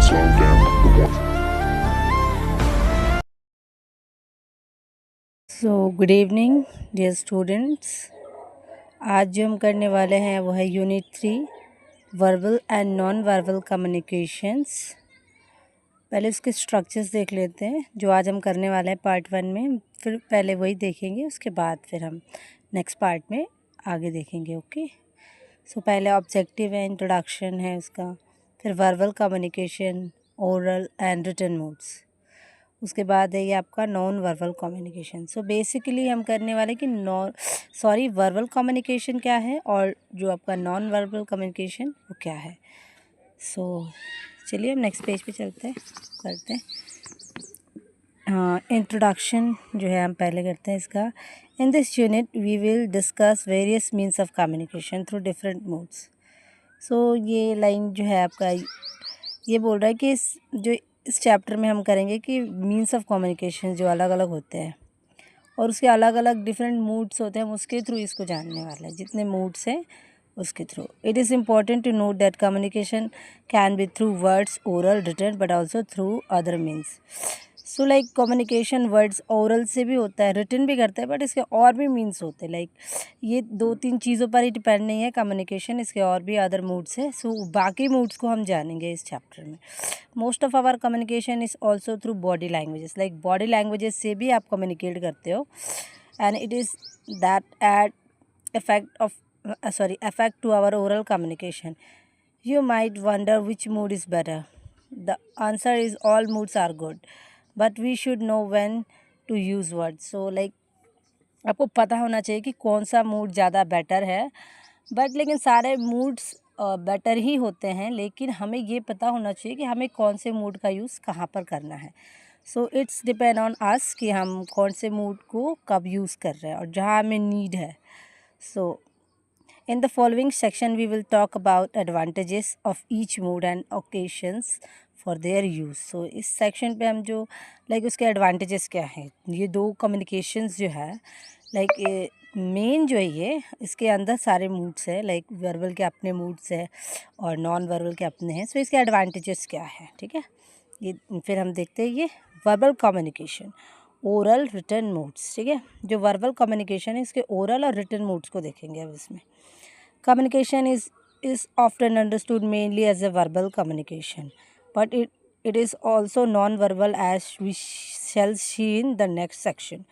slow down, the more. Good evening dear students. आज जो हम करने वाले हैं वो है unit 3 verbal and non verbal communications. पहले उसके स्ट्रक्चर्स देख लेते हैं जो आज हम करने वाले हैं पार्ट 1 में, फिर पहले वही देखेंगे, उसके बाद फिर हम नेक्स्ट पार्ट में आगे देखेंगे। ओके, सो पहले ऑब्जेक्टिव है, इंट्रोडक्शन है उसका, फिर verbal communication, oral and written modes, उसके बाद है ये आपका non verbal communication. So basically हम करने वाले कि वर्बल कम्युनिकेशन क्या है और जो आपका नॉन वर्बल कम्युनिकेशन वो क्या है। सो चलिए हम नेक्स्ट पेज पे चलते हैं, करते हैं। हाँ, इंट्रोडक्शन जो है हम पहले करते हैं इसका। In this unit we will discuss various means of communication through different modes. So ये लाइन जो है आपका ये बोल रहा है कि इस चैप्टर में हम करेंगे कि मीन्स ऑफ कम्युनिकेशन जो अलग अलग होते हैं और उसके अलग अलग डिफरेंट मूड्स होते हैं, हम उसके थ्रू इसको जानने वाले हैं, जितने मूड्स हैं उसके through. It is important to note that communication can be through words, oral, written, but also through other means. So like communication words oral से भी होता है, रिटन भी करता है, बट इसके और भी मीन्स होते हैं। लाइक ये 2-3 चीज़ों पर ही डिपेंड नहीं है कम्युनिकेशन, इसके और भी अदर मूड्स है। सो बाकी मूड्स को हम जानेंगे इस चैप्टर में। Most of our communication is also through body languages. Like body languages से भी आप कम्युनिकेट करते हो, and it is that add effect to our oral communication. You might wonder which mood is better. The answer is all moods are good, but we should know when to use words. So like आपको पता होना चाहिए कि कौन सा mood ज़्यादा better है, but लेकिन सारे मूड्स बेटर ही होते हैं, लेकिन हमें ये पता होना चाहिए कि हमें कौन से मूड का यूज़ कहाँ पर करना है। So it's depend on us कि हम कौन से मूड को कब यूज़ कर रहे हैं और जहाँ हमें नीड है। सो in the following section, we will talk about advantages of each mood and occasions for their use. So इस section पे हम जो उसके advantages क्या हैं, ये 2 communications जो है मेन जो है ये इसके अंदर सारे moods है, वर्बल के अपने moods है और नॉन वर्बल के अपने हैं। सो इसके advantages क्या है, ठीक है। ये फिर हम देखते हैं ये verbal communication, oral, written modes, ठीक है। जो वर्बल कम्युनिकेशन है इसके ओरल और रिटन मूड्स को देखेंगे अब इसमें। Communication is often understood mainly as a verbal communication, but it is also non-verbal, as we shall see in the next section.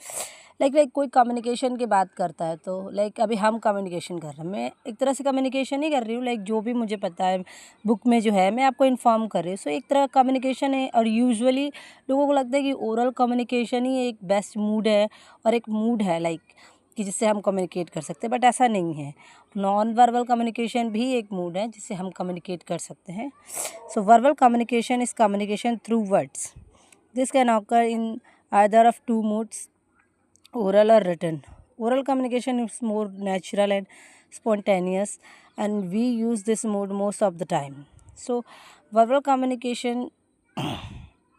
कोई कम्युनिकेशन की बात करता है तो अभी हम कम्युनिकेशन कर रहे हैं, मैं एक तरह से कम्युनिकेशन ही कर रही हूँ, जो भी मुझे पता है बुक में जो है मैं आपको इन्फॉर्म कर रही हूँ। सो एक तरह कम्युनिकेशन है, और यूजुअली लोगों को लगता है कि ओरल कम्युनिकेशन ही एक बेस्ट मूड है और एक मूड है कि जिससे हम कम्युनिकेट कर सकते हैं, बट ऐसा नहीं है। नॉन वर्बल कम्युनिकेशन भी एक मूड है जिससे हम कम्युनिकेट कर सकते हैं। So verbal communication is communication through words. This can occur in either of 2 moods, oral or written. Oral communication is more natural and spontaneous, and we use this mode most of the time. So verbal communication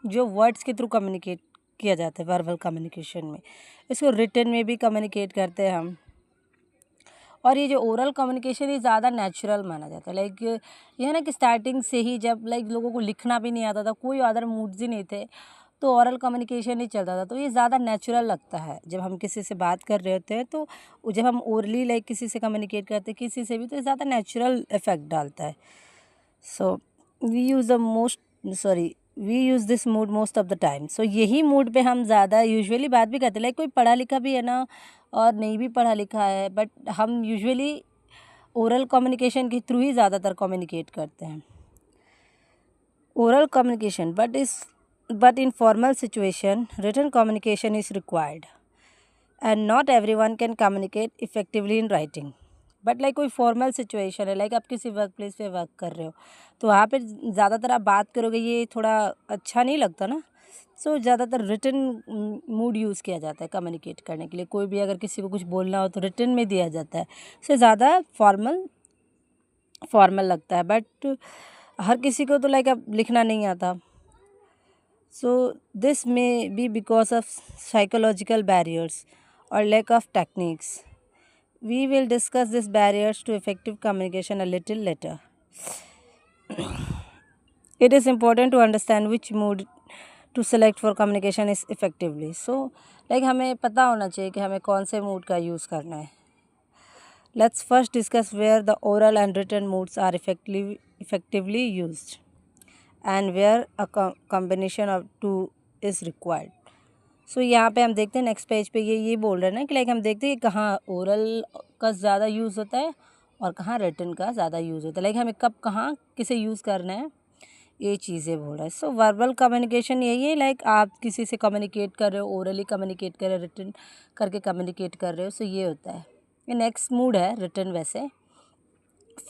जो words के through communicate किया जाता है verbal communication में, इसको written में भी communicate करते हैं हम। और ये जो ओरल कम्युनिकेशन ये ज़्यादा नेचुरल माना जाता है। ये है ना कि स्टार्टिंग से ही जब लोगों को लिखना भी नहीं आता था, कोई अदर मूड्स ही नहीं थे, तो ओरल कम्युनिकेशन ही चलता था, तो ये ज़्यादा नेचुरल लगता है। जब हम किसी से बात कर रहे होते हैं तो जब हम ओरली किसी से कम्युनिकेट करते हैं किसी से भी, तो ये ज़्यादा नेचुरल इफ़ेक्ट डालता है। So we use this mood most of the time. So यही मूड पे हम ज़्यादा यूजुअली बात भी करते हैं। कोई पढ़ा लिखा भी है ना और नहीं भी पढ़ा लिखा है, बट हम यूजुअली ओरल कम्युनिकेशन के थ्रू ही ज़्यादातर कम्युनिकेट करते हैं। Oral communication but in formal situation written communication is required, and not everyone can communicate effectively in writing. But कोई फॉर्मल सिचुएशन है, आप किसी वर्क प्लेस पे वर्क कर रहे हो, तो वहाँ पे ज़्यादातर आप बात करोगे, ये थोड़ा अच्छा नहीं लगता ना। सो ज़्यादातर रिटन मूड यूज़ किया जाता है कम्युनिकेट करने के लिए। कोई भी अगर किसी को कुछ बोलना हो तो रिटन में दिया जाता है, सो ज़्यादा फॉर्मल लगता है। बट हर किसी को तो अब लिखना नहीं आता। So this may be because of psychological barriers or lack of techniques. We will discuss these barriers to effective communication a little later. It is important to understand which mood to select for communication is effectively. So like हमें पता होना चाहिए कि हमें कौन से mood का use करना है. Let's first discuss where the oral and written moods are effectively used and where a combination of two is required. सो यहाँ पे हम देखते हैं नेक्स्ट पेज पे ये बोल रहे हैं ना कि लाइक हम देखते हैं कि कहाँ ओरल का ज़्यादा यूज़ होता है और कहाँ रिटन का ज़्यादा यूज़ होता है. लाइक हमें कब कहाँ किसे यूज़ करना है ये चीज़ें बोल रहा है. सो वर्बल कम्युनिकेशन यही है, लाइक आप किसी से कम्युनिकेट कर रहे हो, ओरली कम्युनिकेट कर रहे हो, रिटन करके कम्युनिकेट कर रहे हो. सो ये होता है. ये नेक्स्ट मूड है रिटन. वैसे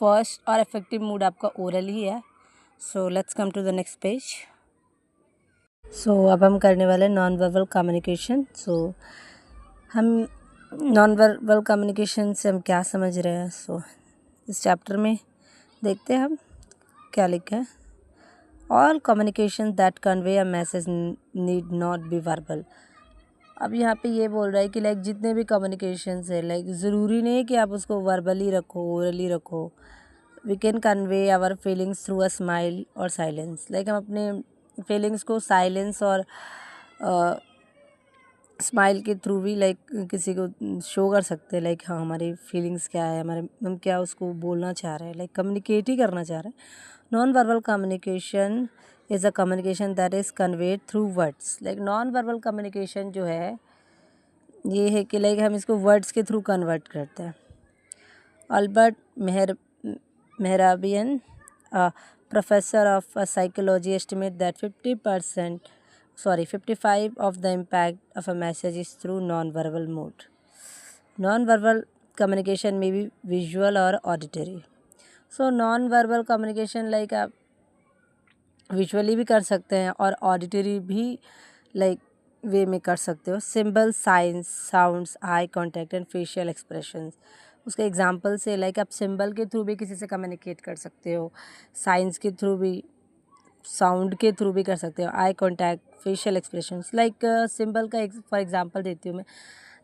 फर्स्ट और इफेक्टिव मूड आपका ओरल ही है. So let's come to the next page. So अब हम करने वाले नॉन वर्बल कम्युनिकेशन. सो हम नॉन वर्बल कम्युनिकेशन से हम क्या समझ रहे हैं. सो इस चैप्टर में देखते हैं हम क्या लिखा है. All communication that convey a message need not be verbal. अब यहाँ पे ये बोल रहा है कि लाइक जितने भी कम्युनिकेशंस है, लाइक ज़रूरी नहीं है कि आप उसको वर्बली रखो, ओरली रखो. We can convey our feelings through a smile और साइलेंस. लाइक हम अपने फीलिंग्स को साइलेंस और स्माइल के थ्रू भी लाइक किसी को शो कर सकते हैं. लाइक हाँ हमारी फीलिंग्स क्या है, हमारे हम क्या उसको बोलना चाह रहे हैं, लाइक कम्युनिकेट ही करना चाह रहे हैं. Non verbal communication is a communication that is conveyed through words. Like non verbal communication जो है ये है कि लाइक हम इसको वर्ड्स के थ्रू कन्वर्ट करते हैं. Albert Mehrabian professor of psychology estimate that 55 of the impact of a message is through non-verbal mode. Non-verbal communication may be visual or auditory. So non-verbal communication like आप visually भी कर सकते हैं और auditory भी like वे में कर सकते हो. Symbol, science, sounds, I contact and facial expressions. उसके एग्जांपल से लाइक आप सिंबल के थ्रू भी किसी से कम्युनिकेट कर सकते हो, साइंस के थ्रू भी, साउंड के थ्रू भी कर सकते हो, eye contact, facial expressions. Like symbol का फॉर एग्जांपल देती हूँ मैं.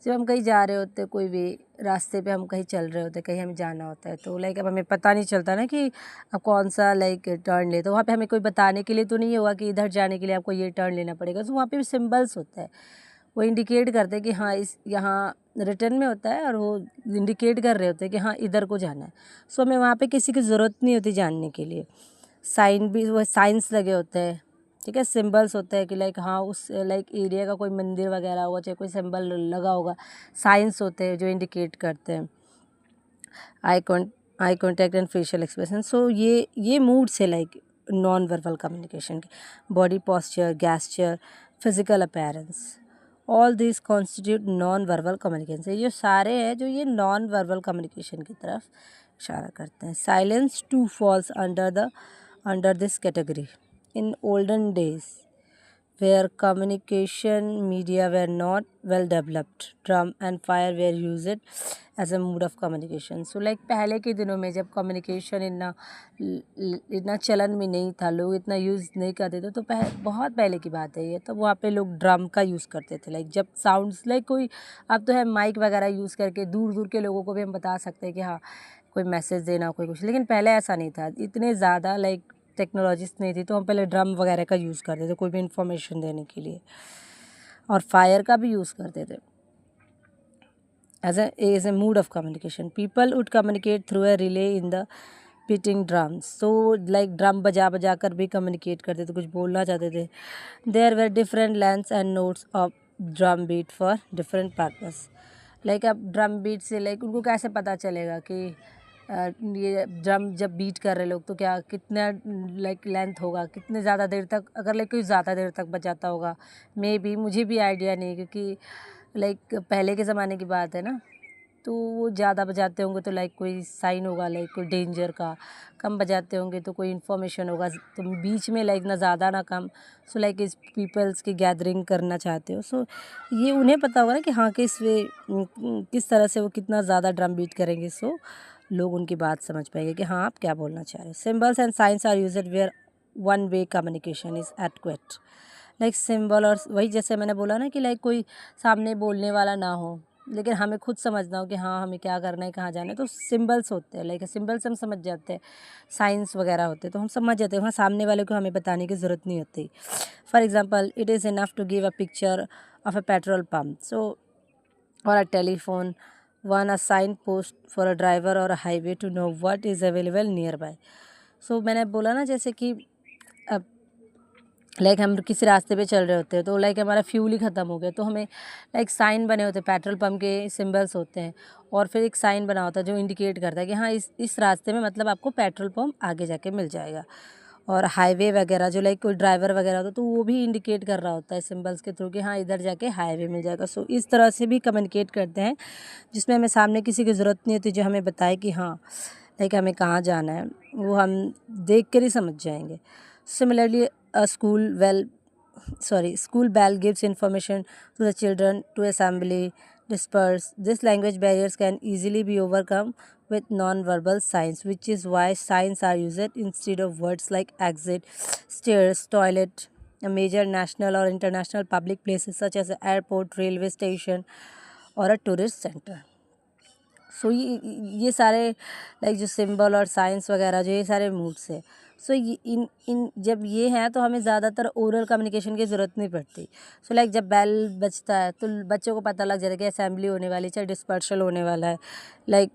जब हम कहीं जा रहे होते हैं, कोई भी रास्ते पे हम कहीं चल रहे होते हैं, कहीं हमें जाना होता है, तो लाइक अब हमें पता नहीं चलता ना कि अब कौन सा लाइक टर्न ले. तो वहाँ पे हमें कोई बताने के लिए तो नहीं होगा कि इधर जाने के लिए आपको ये टर्न लेना पड़ेगा. तो वहाँ पे भी सिम्बल्स होता है, वो इंडिकेट करते हैं कि हाँ इस यहाँ रिटर्न में होता है और वो इंडिकेट कर रहे होते हैं कि हाँ इधर को जाना है. सो हमें वहाँ पे किसी की ज़रूरत नहीं होती जानने के लिए. साइन भी वो साइंस लगे होते हैं, ठीक है. सिंबल्स होते हैं कि लाइक हाँ उस लाइक एरिया का कोई मंदिर वगैरह होगा, चाहे कोई सिंबल लगा होगा. साइंस होते हैं जो इंडिकेट करते हैं. Eye contact and facial expression. So ये मूड्स है लाइक नॉन वर्बल कम्युनिकेशन के. Body posture, gesture, physical appearance, all this constitute non verbal communication. ये सारे हैं जो ये नॉन वर्बल कम्युनिकेशन की तरफ इशारा करते हैं. Silence too falls under this category. In olden days, where communication media were not well developed, drum and fire were used as a mode of communication. So like पहले के दिनों में जब communication इतना चलन में नहीं था, लोग इतना यूज़ नहीं करते थे, तो बहुत पहले की बात है ये. तो वहाँ पे लोग ड्रम का यूज़ करते थे. लाइक जब साउंड्स लाइक कोई अब तो है माइक वगैरह यूज़ करके दूर दूर के लोगों को भी हम बता सकते हैं कि हाँ कोई मैसेज देना, कोई कुछ. लेकिन पहले ऐसा नहीं था, इतने ज़्यादा लाइक टेक्नोलॉजीज नहीं थी, तो हम पहले ड्रम वगैरह का यूज़ करते थे कोई भी इंफॉर्मेशन देने के लिए. और फायर का भी यूज़ करते थे as a mode of communication. People would communicate through a relay in the beating drums. So like drum बजा बजा कर भी कम्युनिकेट करते थे, कुछ बोलना चाहते थे. There were different lengths and notes of drum beat for different purpose. Like अब ड्रम बीट से लाइक उनको कैसे पता चलेगा कि ये ड्रम जब बीट कर रहे लोग तो क्या कितना लाइक लेंथ होगा, कितने ज़्यादा देर तक, अगर लाइक कोई ज़्यादा देर तक बजाता होगा. मे बी मुझे भी आइडिया नहीं, क्योंकि लाइक पहले के ज़माने की बात है ना, तो वो ज़्यादा बजाते होंगे तो लाइक कोई साइन होगा, लाइक कोई डेंजर का. कम बजाते होंगे तो कोई इन्फॉर्मेशन होगा, तो बीच में लाइक ना ज़्यादा ना कम. सो लाइक इस पीपल्स की गैदरिंग करना चाहते हो. सो ये उन्हें पता होगा ना कि हाँ किस तरह से वो कितना ज़्यादा ड्रम बीट करेंगे. सो लोग उनकी बात समझ पाएंगे कि हाँ आप क्या बोलना चाह रहे हो. Symbols and signs are used where one way communication is adequate. Like symbol, और वही जैसे मैंने बोला ना कि लाइक कोई सामने बोलने वाला ना हो, लेकिन हमें खुद समझना हो कि हाँ हमें क्या करना है, कहाँ जाना है, तो सिंबल्स होते हैं, लाइक सिंबल्स हम समझ जाते हैं, साइंस वगैरह होते हैं तो हम समझ जाते हैं, वहाँ सामने वाले को हमें बताने की ज़रूरत नहीं होती। For example, it is enough to give a picture of a petrol pump so or a telephone, one a signpost for a driver or a highway to know what is available nearby. So मैंने बोला ना जैसे कि अब like हम किसी रास्ते पे चल रहे होते हैं तो लाइक हमारा फ्यूल ही ख़त्म हो गया तो हमें लाइक साइन बने होते हैं, पेट्रोल पंप के सिंबल्स होते हैं और फिर एक साइन बना होता है जो इंडिकेट करता है कि हाँ इस रास्ते में मतलब आपको पेट्रोल पंप आगे जाके मिल जाएगा। और हाईवे वगैरह जो लाइक कोई ड्राइवर वगैरह होता है तो वो भी इंडिकेट कर रहा होता है सिंबल्स के थ्रू कि हाँ इधर जाके हाईवे मिल जाएगा। सो इस तरह से भी कम्युनिकेट करते हैं जिसमें हमें सामने किसी की ज़रूरत नहीं होती जो हमें बताए कि हाँ लाइक हमें कहाँ जाना है, वो हम देख कर ही समझ जाएंगे। Similarly, a school bell gives information to the children to assembly, disperse. This language barriers can easily be overcome with non-verbal signs, which is why signs are used instead of words like exit, stairs, toilet. A major national or international public places such as an airport, railway station, or a tourist center. सो ये सारे like जो symbol और science वगैरह जो ये सारे moods है, सो ये इन इन जब ये हैं तो हमें ज़्यादातर ओरल कम्युनिकेशन की ज़रूरत नहीं पड़ती। सो लाइक जब बेल बजता है तो बच्चों को पता लग जाता है कि असेंबली होने वाली है, चाहे डिस्पर्शल होने वाला है, लाइक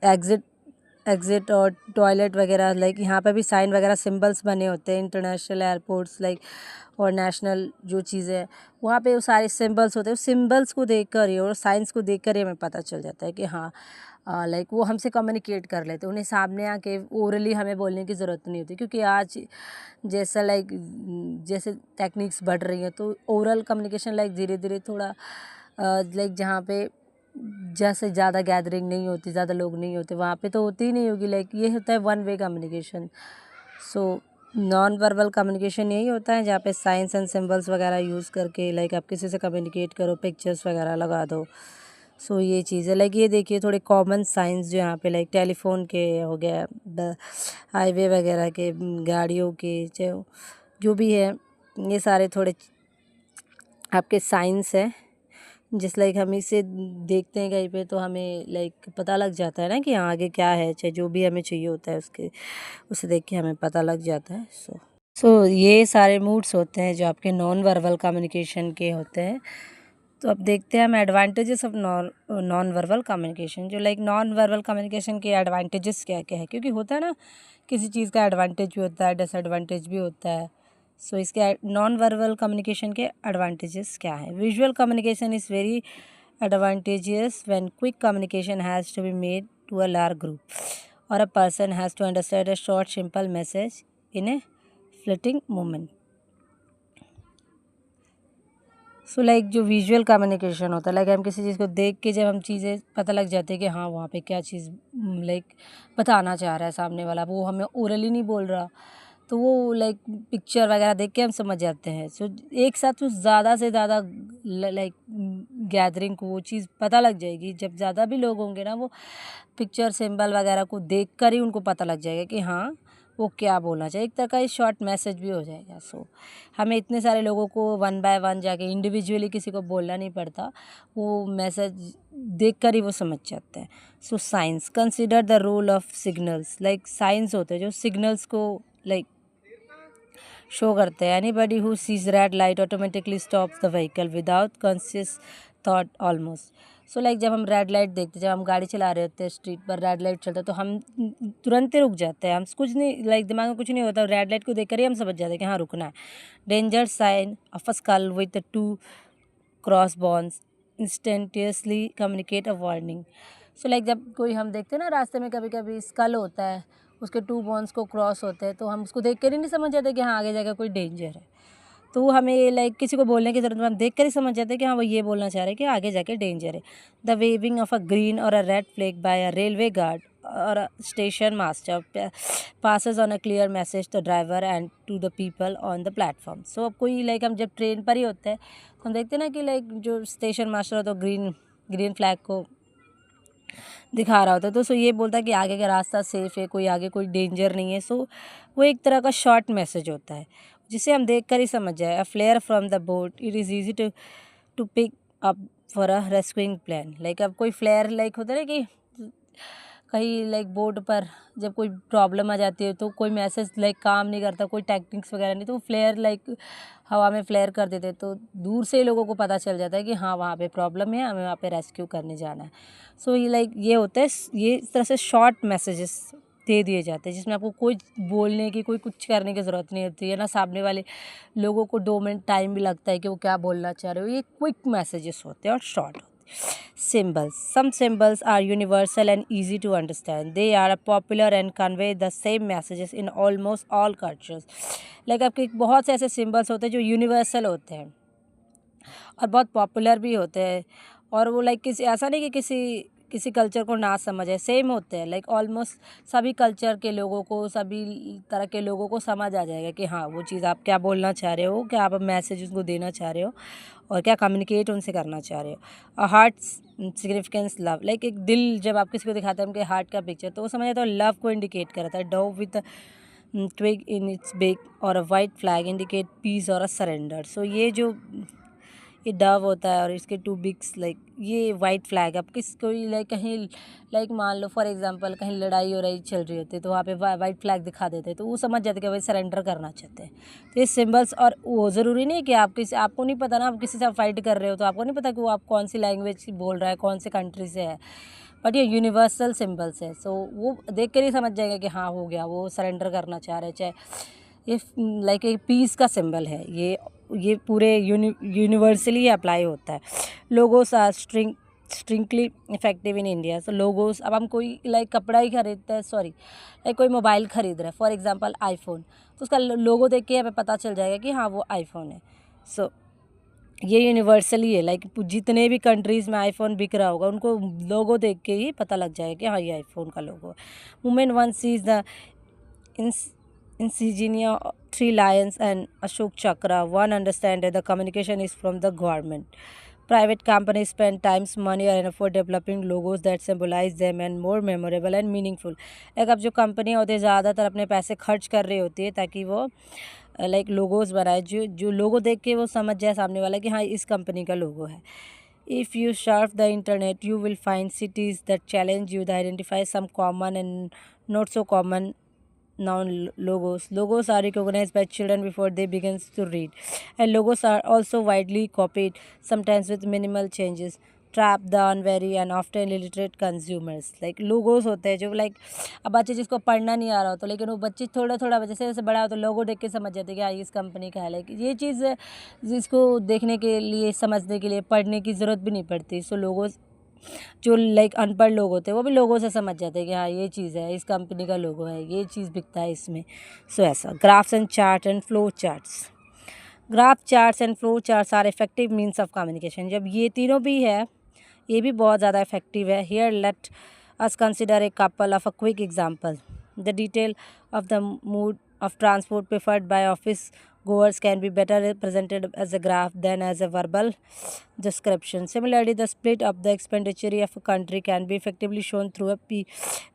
एग्ज़िट एग्ज़िट और टॉयलेट वगैरह, लाइक यहाँ पे भी साइन वगैरह सिंबल्स बने होते हैं। इंटरनेशनल एयरपोर्ट्स लाइक और नेशनल जो चीज़ें हैं वहाँ पे वो सारे सिंबल्स होते हैं। उस सिंबल्स को देखकर ही और साइंस को देखकर ही हमें पता चल जाता है कि हाँ लाइक वो हमसे कम्युनिकेट कर लेते हैं। उन्हें सामने आके ओरली हमें बोलने की ज़रूरत नहीं होती क्योंकि आज जैसा लाइक जैसे टेक्निक्स बढ़ रही हैं तो ओरल कम्युनिकेशन लाइक धीरे धीरे थोड़ा लाइक जहाँ पे जैसे ज़्यादा गैदरिंग नहीं होती, ज़्यादा लोग नहीं होते वहाँ पे तो होती ही नहीं होगी। लाइक ये होता है one way communication. So non verbal communication यही होता है जहाँ पे साइंस एंड सिंबल्स वगैरह यूज़ करके लाइक आप किसी से कम्युनिकेट करो, पिक्चर्स वगैरह लगा दो। सो ये चीज़ है। लाइक ये देखिए थोड़े कॉमन साइंस जो यहाँ पे लाइक टेलीफोन के हो गया, हाईवे वगैरह के, गाड़ियों के, चाहे जो भी है, ये सारे थोड़े आपके साइंस है जिस लाइक हम इसे देखते हैं कहीं पे तो हमें लाइक पता लग जाता है ना कि आगे क्या है, चाहे जो भी हमें चाहिए होता है उसके उसे देख के हमें पता लग जाता है। सो ये सारे मूड्स होते हैं जो आपके नॉन वर्बल कम्युनिकेशन के होते हैं। तो अब देखते हैं हम advantages of non verbal communication. जो लाइक नॉन वर्बल कम्युनिकेशन के एडवांटेजेस क्या क्या है, क्योंकि होता है ना किसी चीज़ का एडवांटेज भी होता है, डिसएडवांटेज भी होता है। सो इसके नॉन वर्बल कम्युनिकेशन के एडवांटेजेस क्या है। Visual communication is very advantageous when quick communication has to be made to a large group or a person has to understand a short simple message in a fleeting moment. So like जो visual communication होता है like हम किसी चीज़ को देख के जब हम चीज़ें पता लग जाती है कि हाँ वहाँ पे क्या चीज़ लाइक बताना चाह रहा है सामने वाला, वो हमें ओरली नहीं बोल रहा तो वो लाइक पिक्चर वगैरह देख के हम समझ जाते हैं। सो एक साथ तो ज़्यादा से ज़्यादा लाइक गैदरिंग को वो चीज़ पता लग जाएगी। जब ज़्यादा भी लोग होंगे ना वो पिक्चर सिंबल वगैरह को देख कर ही उनको पता लग जाएगा कि हाँ वो क्या बोलना चाहिए। एक तरह का शॉर्ट मैसेज भी हो जाएगा। सो हमें इतने सारे लोगों को वन बाय वन जाके इंडिविजुअली किसी को बोलना नहीं पड़ता, वो मैसेज देख कर ही वो समझ जाते हैं। So signs consider the role of signals, like signs होते हैं जो सिग्नल्स को लाइक शो करते हैं। Anybody who sees red light automatically stops the vehicle without conscious thought almost. So like जब हम रेड लाइट देखते हैं, जब हम गाड़ी चला रहे होते हैं स्ट्रीट पर रेड लाइट चलता है तो हम तुरंत ही रुक जाते हैं। हम कुछ नहीं लाइक दिमाग में कुछ नहीं होता, रेड लाइट को देख कर ही हम समझ जाते हैं कि हाँ रुकना है। Danger sign of a skull with two cross bones instantaneously communicate a warning. So like जब कोई हम देखते हैं ना रास्ते में कभी कभी स्कल होता है, उसके टू बॉन्स को क्रॉस होते हैं तो हम उसको देख कर ही नहीं समझ जाते कि हाँ आगे जाकर कोई डेंजर है। तो वो हमें लाइक किसी को बोलने की ज़रूरत नहीं, हम देख कर ही समझ जाते हैं कि हाँ वो ये बोलना चाह रहे हैं कि आगे जाके डेंजर है। The waving of a green or a red flag by a railway guard or a station master passes on a clear message to driver and to the people on the platform. सो अब कोई like हम जब train पर ही होते हैं तो हम देखते हैं ना कि लाइक जो स्टेशन मास्टर होता है ग्रीन ग्रीन फ्लैग को दिखा रहा होता है तो सो ये बोलता है कि आगे का रास्ता सेफ़ है, कोई आगे कोई डेंजर नहीं है। सो वो एक तरह का शॉर्ट मैसेज होता है जिसे हम देख कर ही समझ जाए। A flare from the boat it is easy to pick up for a rescuing plan. Like अब कोई फ्लेयर लाइक होता है ना कि कहीं लाइक बोर्ड पर जब कोई प्रॉब्लम आ जाती है तो कोई मैसेज लाइक काम नहीं करता, कोई टेक्निक्स वगैरह नहीं, तो वो फ्लेयर लाइक हवा में फ्लेयर कर देते, तो दूर से ही लोगों को पता चल जाता है कि हाँ वहाँ पे प्रॉब्लम है, हमें वहाँ पे रेस्क्यू करने जाना है। सो ये लाइक ये होता है, ये इस तरह से शॉर्ट मैसेजेस दे दिए जाते हैं जिसमें आपको कोई बोलने की, कोई कुछ करने की ज़रूरत नहीं होती है ना, सामने वाले लोगों को 2 मिनट टाइम भी लगता है कि वो क्या बोलना चाह रहे हो। ये क्विक मैसेजेस होते हैं और शॉर्ट होते हैं। Symbols. Some symbols are universal and easy to understand. They are popular and convey the same messages in almost all cultures. Like आपके बहुत से ऐसे सिम्बल्स होते हैं जो यूनिवर्सल होते हैं और बहुत पॉपुलर भी होते हैं, और वो लाइक किसी ऐसा नहीं कि किसी किसी कल्चर को ना समझे, सेम होते हैं। लाइक ऑलमोस्ट सभी कल्चर के लोगों को, सभी तरह के लोगों को समझ आ जाएगा कि हाँ वो चीज़ आप क्या बोलना चाह रहे हो, क्या आप मैसेज उनको देना चाह रहे हो और क्या कम्युनिकेट उनसे करना चाह रहे हो। A heart significance love, like एक दिल जब आप किसी को दिखाते हैं उनके हार्ट का पिक्चर, तो वो समझ आता है लव को इंडिकेट करता है। Dove with twig in its beak और a white flag indicate peace और a surrender। सो ये जो ये डव होता है और इसके 2 बिग्स, लाइक ये वाइट फ्लैग, अब किस कोई लाइक कहीं लाइक मान लो फॉर एग्जांपल कहीं लड़ाई हो रही चल रही होती है तो वहाँ पे वाइट फ्लैग दिखा देते हैं, तो वो समझ जाते हैं कि भाई सरेंडर करना चाहते हैं। तो ये सिम्बल्स, और वो ज़रूरी नहीं कि आप किसी, आपको नहीं पता ना, आप किसी से आप फाइट कर रहे हो तो आपको नहीं पता कि वो आप कौन सी लैंग्वेज बोल रहा है, कौन से कंट्री से है, बट ये यूनिवर्सल सिम्बल्स है। सो वो देख कर ही समझ जाएगा कि हाँ हो गया, वो सरेंडर करना चाह रहे हैं। चाहे ये लाइक एक पीस का सिंबल है, ये पूरे यूनिवर्सली अप्लाई होता है। Logos are strikingly effective in India. So logos, अब हम कोई लाइक कपड़ा ही खरीदते हैं, सॉरी लाइक कोई मोबाइल खरीद रहा है फॉर एग्जांपल आईफोन, तो उसका लोगो देख के हमें पता चल जाएगा कि हाँ वो आईफोन है। सो ये यूनिवर्सली है, लाइक जितने भी कंट्रीज़ में आईफोन बिक रहा होगा उनको लोगो देख के ही पता लग जाएगा कि हाँ ये आईफोन का लोगो है। Women one seize the insignia, 3 lions and Ashok Chakra, one understand that the communication is from the government. Private companies spend times, money and effort developing logos that symbolize them and more memorable and meaningful. एक अब जो company होती है ज़्यादातर अपने पैसे खर्च कर रही होती है ताकि वो लाइक लोगोस बनाए, जो लोगो देख के वो समझ जाए सामने वाला कि हाँ इस कंपनी का लोगो है। If you surf the internet, you will find cities that challenge you to identify some common and not so common noun logos. Logos are recognized by children before they begin to read, and logos are also widely copied, sometimes with minimal changes. Trap the unwary and often illiterate consumers. Like logos होते हैं जो like अब बच्चे जिसको पढ़ना नहीं आ रहा हो तो, लेकिन वो बच्चे थोड़ा थोड़ा जैसे जैसे बड़ा हो तो लोगो देख के समझ जाते हैं कि हाँ इस कंपनी का है। लाइक ये चीज़ जिसको देखने के लिए, समझने के लिए पढ़ने की ज़रूरत भी नहीं पड़ती। सो लोगोस जो लाइक अनपढ़ लोग होते हैं वो भी लोगों से समझ जाते हैं कि हाँ ये चीज़ है, इस कंपनी का लोगो है, ये चीज़ बिकता है इसमें। सो ऐसा graphs and chart and flow charts. Graph charts and flow charts are effective means of communication. जब ये तीनों भी है, ये भी बहुत ज़्यादा इफेक्टिव है। Here let us consider a couple of a quick example. The detail of the mood of transport preferred by office goers can be better represented as a graph than as a verbal description. Similarly, the split of the expenditure of a country can be effectively shown through a P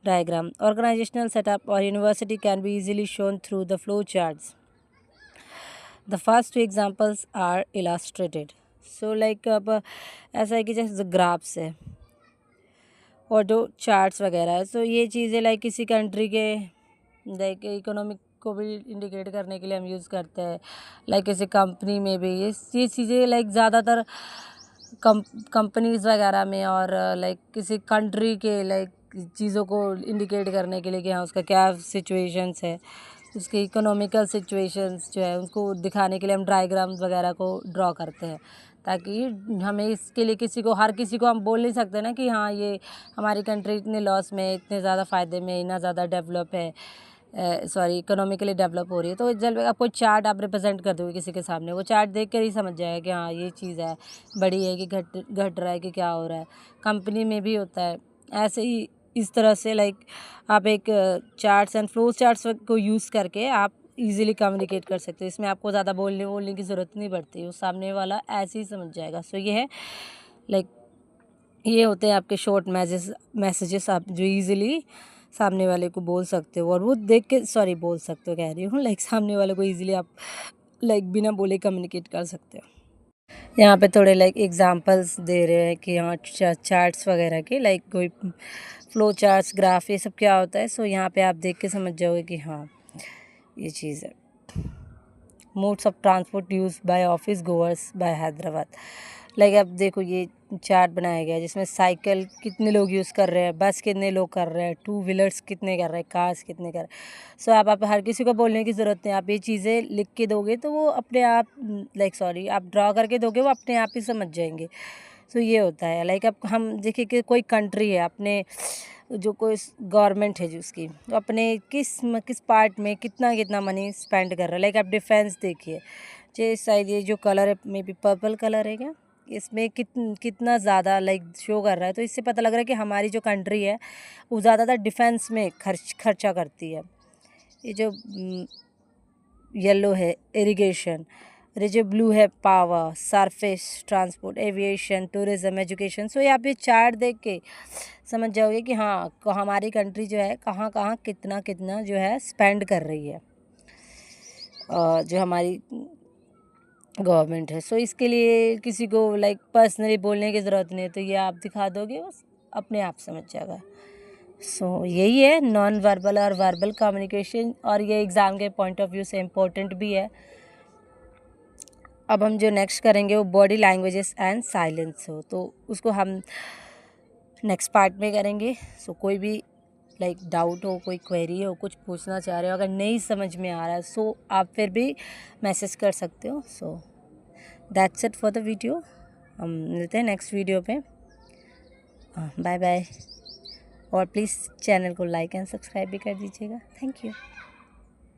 diagram. Organizational setup or university can be easily shown through the flow charts. The first 2 examples are illustrated. So like अब ऐसा है कि जैसे graphs है और जो charts वगैरह है, सो ये चीज़ें लाइक किसी कंट्री के लाइक इकोनॉमिक को भी इंडिकेट करने के लिए हम यूज़ करते हैं। लाइक किसी कंपनी में भी ये चीज़ें लाइक ज़्यादातर कंपनीज़ वगैरह में, और लाइक किसी कंट्री के लाइक चीज़ों को इंडिकेट करने के लिए कि हाँ उसका क्या सिचुएशंस है, उसके इकोनॉमिकल सिचुएशंस जो है उसको दिखाने के लिए हम डायग्राम्स वगैरह को ड्रॉ करते हैं, ताकि हमें इसके लिए हर किसी को हम बोल नहीं सकते ना कि हाँ ये हमारी कंट्री इतने लॉस में, इतने ज़्यादा फ़ायदे में, इतना ज़्यादा डेवलप है, सॉरी इकोनॉमिकली डेवलप हो रही है। तो जब आप कोई चार्ट आप रिप्रेजेंट कर दोगे किसी के सामने, वो चार्ट देख कर ही समझ जाएगा कि हाँ ये चीज़ है, बड़ी है कि घट रहा है कि क्या हो रहा है। कंपनी में भी होता है ऐसे ही, इस तरह से लाइक आप एक चार्ट्स एंड फ्लो चार्ट्स को यूज़ करके आप इजीली कम्युनिकेट कर सकते हो। इसमें आपको ज़्यादा बोलने की ज़रूरत नहीं पड़ती, वो सामने वाला ऐसे ही समझ जाएगा। सो ये है लाइक ये होते हैं आपके शॉर्ट मैसेजेस आप जो इजीली सामने वाले को बोल सकते हो, और वो देख के बोल सकते हो कह रही हूँ, लाइक सामने वाले को इजीली आप लाइक बिना बोले कम्युनिकेट कर सकते हो। यहाँ पे थोड़े लाइक एग्जांपल्स दे रहे हैं कि हाँ चार्ट्स वगैरह के, लाइक कोई फ्लो चार्ट्स, ग्राफ, ये सब क्या होता है। सो यहाँ पे आप देख के समझ जाओगे कि हाँ ये चीज़ है। Modes of transport use by office goers by Hyderabad. Like अब देखो ये चार्ट बनाया गया है जिसमें साइकिल कितने लोग यूज़ कर रहे हैं, बस कितने लोग कर रहे हैं, टू व्हीलर्स कितने कर रहे हैं, कार्स कितने कर रहे हैं। सो आप हर किसी को बोलने की ज़रूरत नहीं, आप ये चीज़ें लिख के दोगे तो वो अपने आप, लाइक सॉरी, आप ड्रा करके दोगे वो अपने आप ही समझ जाएंगे। सो ये होता है। लाइक अब हम देखिए कि कोई कंट्री है, अपने जो कोई गवर्नमेंट है जो उसकी, तो अपने किस पार्ट में कितना कितना मनी स्पेंड कर रहा है। लाइक आप डिफेंस देखिए, जे शायद ये जो कलर है मे बी पर्पल कलर है क्या, इसमें कितना ज़्यादा लाइक शो कर रहा है। तो इससे पता लग रहा है कि हमारी जो कंट्री है वो ज़्यादातर डिफेंस में खर्चा करती है। ये जो येलो है इरिगेशन, और ये जो ब्लू है power, surface transport, aviation, tourism, education. So ये आप ये चार्ट देख के समझ जाओगे कि हाँ हमारी कंट्री जो है कहाँ कहाँ कितना कितना जो है स्पेंड कर रही है, जो हमारी गवर्नमेंट है। सो इसके लिए किसी को लाइक पर्सनली बोलने की ज़रूरत नहीं है, तो ये आप दिखा दोगे बस अपने आप समझ जाएगा। सो यही है नॉन वर्बल और वर्बल कम्युनिकेशन, और ये एग्ज़ाम के पॉइंट ऑफ व्यू से इम्पोर्टेंट भी है। अब हम जो नेक्स्ट करेंगे वो बॉडी लैंग्वेजेस एंड साइलेंस हो, तो उसको हम नेक्स्ट पार्ट में करेंगे। सो कोई भी लाइक डाउट हो, कोई क्वेरी हो, कुछ पूछना चाह रहे हो, अगर नहीं समझ में आ रहा है सो आप फिर भी मैसेज कर सकते हो। So that's it for the video. हम मिलते हैं नेक्स्ट वीडियो पे। बाय बाय, और प्लीज़ चैनल को लाइक एंड सब्सक्राइब भी कर दीजिएगा। Thank you.